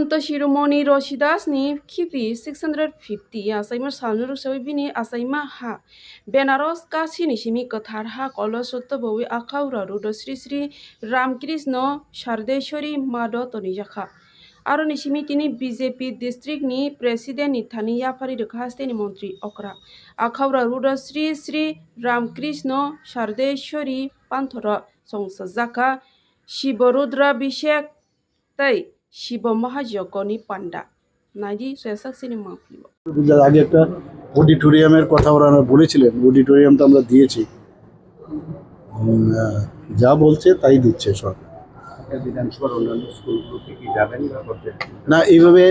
Shiromoni Roshidas ni Kipi 650 asaima salnuru sabibini asaima ha Benaros kasi nishimi kathar ha kolosotto bowi akaura rudo Sri Sri Ramkrishna Shardeshwari Mado Tonijaka Aro nishimi tini BJP district ni president ni thaniya fari rikhaste ni montri okra akaura rudo Sri Sri Ramkrishna Shardeshwari Panthora songsajaka Shiborudra Bishek tai Shiva মহাযজ্ঞনি পান্ডা নাইদি সোয়াসাক cinema film আগে একটা অডিটোরিয়ামের কথা ওরা বলেছিলেন, অডিটোরিয়ামটা আমরা দিয়েছি। যা বলছে তাই দিচ্ছে সরকার। বিধানসভার অন্যান্য স্কুলগুলোতে কি যাবেন না? এইভাবে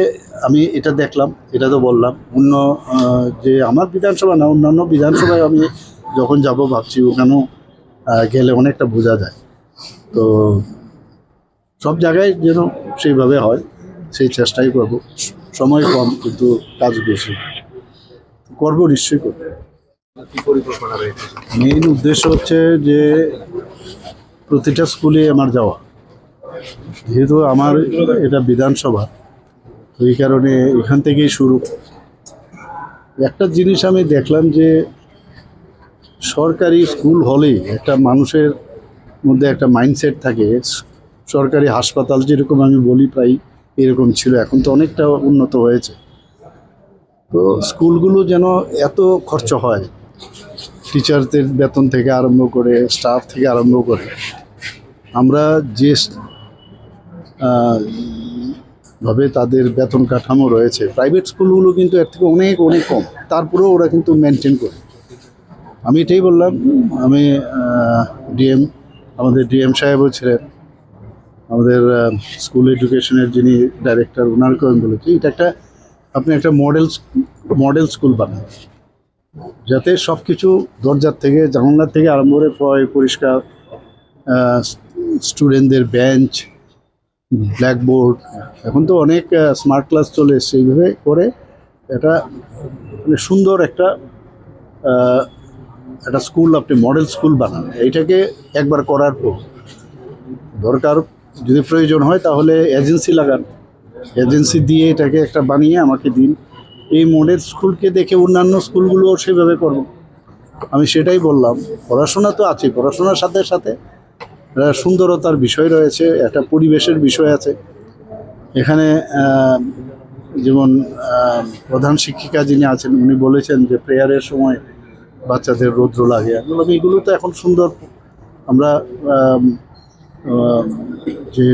আমি এটা দেখলাম, এটা তো বললাম অন্য যে আমার বিধানসভা না, অন্যান্য বিধানসভায় আমি যখন যাব ভাবছি ওখানেও গেলে অনেকটা বোঝা যায়। তো সব জায়গায় যেন সেইভাবে হয় সেই চেষ্টাই করব। সময় কম কিন্তু কাজ বেশি, করবো, নিশ্চয়ই করবো। মেইন উদ্দেশ্য হচ্ছে যে প্রতিটা স্কুলে আমার যাওয়া, যেহেতু আমার এটা বিধানসভা, এই কারণে এখান থেকেই শুরু। একটা জিনিস আমি দেখলাম যে সরকারি স্কুল হলেই একটা মানুষের মধ্যে একটা মাইন্ডসেট থাকে, সরকারি হাসপাতাল যেরকম আমি বলি প্রায় এরকম ছিল, এখন তো অনেকটা উন্নত হয়েছে। তো স্কুলগুলো যেন এত খরচ হয়, টিচারদের বেতন থেকে আরম্ভ করে স্টাফ থেকে আরম্ভ করে, আমরা যে ভাবে তাদের বেতন কাঠামো রয়েছে, প্রাইভেট স্কুলগুলো কিন্তু এর থেকে অনেক অনেক কম, তারপরেও ওরা কিন্তু মেনটেন করে। আমি এটাই বললাম, আমি আমাদের ডিএম সাহেবও ছিলেন, আমাদের স্কুল এডুকেশনের যিনি ডাইরেক্টর, ওনারকেও আমি বলেছি এটা একটা আপনি একটা মডেল স্কুল বানান, যাতে সব কিছু দরজার থেকে জানালার থেকে আরম্ভ করে পরিষ্কার, স্টুডেন্টদের বেঞ্চ, ব্ল্যাকবোর্ড, এখন তো অনেক স্মার্ট ক্লাস চলে এসছে, এইভাবে করে এটা মানে সুন্দর একটা স্কুল আপনি মডেল স্কুল বানান। এইটাকে একবার করার পর দরকার যদি প্রয়োজন হয় তাহলে এজেন্সি লাগান, এজেন্সি দিয়ে এটাকে একটা বানিয়ে আমাকে দিন। এই মডেল স্কুলকে দেখে অন্যান্য স্কুলগুলোও সেভাবে করব। আমি সেটাই বললাম। পড়াশোনা তো আছে, পড়াশোনার সাথে সাথে সুন্দরতার বিষয় রয়েছে, একটা পরিবেশের বিষয় আছে। এখানে যেমন প্রধান শিক্ষিকা যিনি আছেন উনি বলেছেন যে প্রেয়ারের সময় বাচ্চাদের রৌদ্র লাগে, এগুলো তো এখন সুন্দর। আমরা যে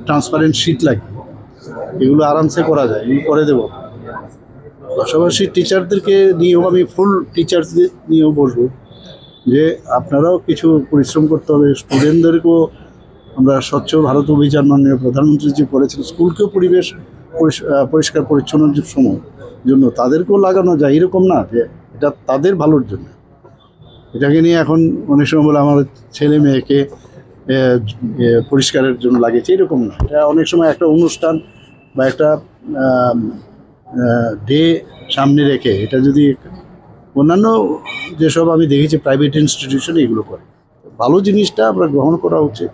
ট্রান্সপারেন্ট শিট লাগে এগুলো আরামসে করা যায়, এগুলো করে দেবো। পাশাপাশি টিচারদেরকে নিয়েও আমি ফুল টিচার্সদের নিয়েও বসবো যে আপনারাও কিছু পরিশ্রম করতে হবে। স্টুডেন্টদেরকেও আমরা স্বচ্ছ ভারত অভিযান মাননীয় প্রধানমন্ত্রী যে করেছেন, স্কুলকেও পরিবেশ পরিষ্কার পরিচ্ছন্নের জন্য তাদেরকেও লাগানো যায়, এরকম না যে এটা তাদের ভালোর জন্য। এটাকে নিয়ে এখন অনেক সময় বলে আমার ছেলে মেয়েকে পরিষ্কারের জন্য লাগিয়েছে, এরকম না। এটা অনেক সময় একটা অনুষ্ঠান বা একটা ডে সামনে রেখে এটা যদি অন্যান্য যেসব আমি দেখেছি প্রাইভেট ইনস্টিটিউশনে এগুলো করে, ভালো জিনিসটা আমরা গ্রহণ করা উচিত।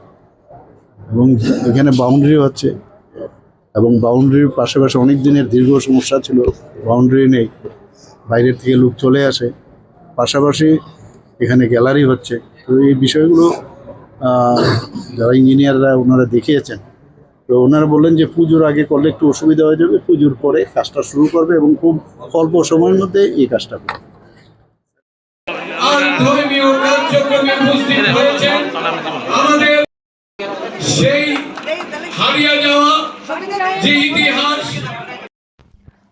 এবং এখানে বাউন্ডারি হচ্ছে, এবং বাউন্ডারির পাশাপাশি অনেক দিনের দীর্ঘ সমস্যা ছিল, বাউন্ডারি নেই, বাইরের থেকে লোক চলে আসে। পাশাপাশি এখানে গ্যালারি হচ্ছে। তো এই বিষয়গুলো যারা ইঞ্জিনিয়াররা ওনারা দেখিয়েছেন, তো ওনারা বললেন যে পুজোর আগে করলে একটু অসুবিধা হয়ে যাবে, পুজোর পরে কাজটা শুরু করবে এবং খুব অল্প সময়ের মধ্যে এই কাজটা করবে। আমাদের সেই হারিয়ে যাওয়া যে ইতিহাস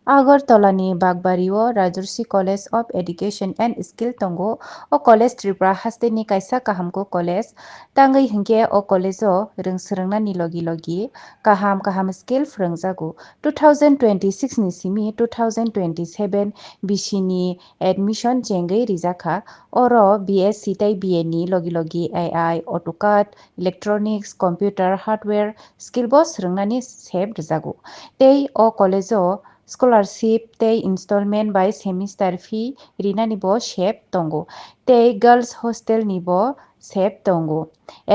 Agartala-ni Bagbario Rajarsi College of Education and Skill Tongo o College Tripura haste ni kaisa kahamko college tangai hingke o college o ringsrangna ni logi kaham skill frangjago 2026 ni simi 2027 bishini admission chengai rijaka oro BSc tai BA ni logi AI AutoCAD electronics computer hardware skill bo srangna ni sep rijago tei o college o scholarship tei installment by semester fee rina ni bo sep tongo tei girls hostel ni bo sep tongo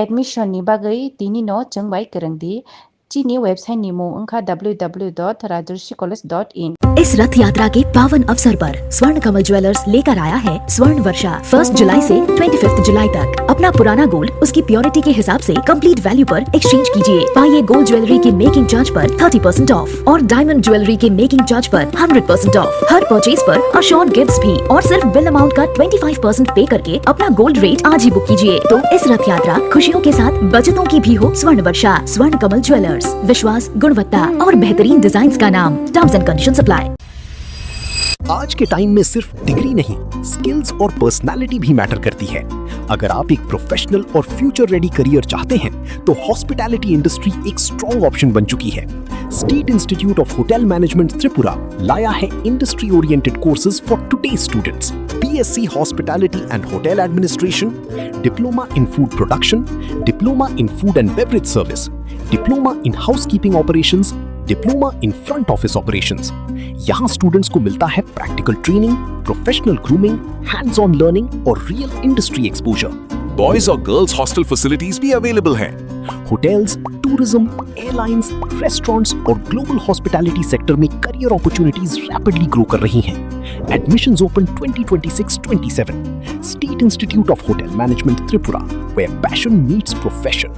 admission ni bagai tini no chengbai kerengdi चीनी website निमो उनका www.rajarsicollege.in। इस रथ यात्रा के पावन अवसर पर स्वर्ण कमल ज्वेलर्स लेकर आया है स्वर्ण वर्षा 1 जुलाई से 25 जुलाई तक। अपना पुराना गोल्ड उसकी प्योरिटी के हिसाब से कंप्लीट वैल्यू पर एक्सचेंज कीजिए। पाइए गोल्ड ज्वेलरी के मेकिंग चार्ज पर 30% ऑफ और डायमंड ज्वेलरी के मेकिंग चार्ज पर 100% ऑफ। हर परचेज पर अशोर्ड गिफ्ट्स भी और सिर्फ बिल अमाउंट का 25% पे करके अपना गोल्ड रेट आज ही बुक कीजिए। तो इस रथ यात्रा खुशियों के साथ बचतों की भी हो। स्वर्ण वर्षा स्वर्ण कमल ज्वेलर्स, विश्वास, गुणवत्ता और बेहतरीन डिजाइन का नाम। Terms and conditions apply. आज के टाइम में सिर्फ डिग्री नहीं, स्किल्स और पर्सनालिटी भी मैटर करती है। अगर आप एक प्रोफेशनल और फ्यूचर रेडी करियर चाहते हैं तो हॉस्पिटैलिटी इंडस्ट्री एक स्ट्रॉन्ग ऑप्शन बन चुकी है। State institute of hotel management Tripura लाया है industry oriented courses for today students. BSc hospitality and hotel administration, diploma in food production, diploma in food and beverage service, diploma in housekeeping operations, diploma in front office operations. यहाँ students को मिलता है practical training, professional grooming, hands on learning और real industry exposure. Boys और girls hostel facilities भी available हैं। Hotels, tourism, airlines, restaurants और global hospitality sector में करियर अपॉर्चुनिटीज रैपिडली ग्रो कर रही हैं। Admissions open 2026-27. State Institute of Hotel Management Tripura, where passion meets profession.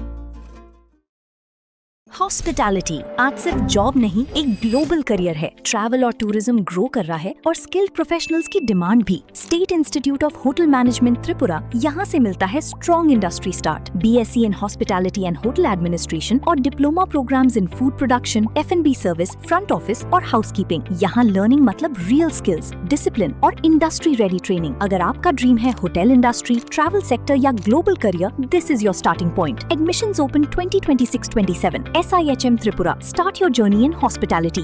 Hospitality आज सिर्फ जॉब नहीं, एक ग्लोबल करियर है। ट्रैवल और टूरिज्म ग्रो कर रहा है और स्किल्ड प्रोफेशनल्स की डिमांड भी। State institute of hotel management Tripura यहाँ से मिलता है strong industry start. BSc in hospitality and hotel administration और diploma programs in food production, F&B service, front office और हाउसकीपिंग। यहाँ लर्निंग मतलब रियल स्किल्स, डिसिप्लिन और इंडस्ट्री रेडी ट्रेनिंग। अगर आपका ड्रीम है होटल इंडस्ट्री, ट्रैवल सेक्टर या global career, this is your starting point. Admissions open 2026-27. SIHM Tripura. Start your journey in hospitality.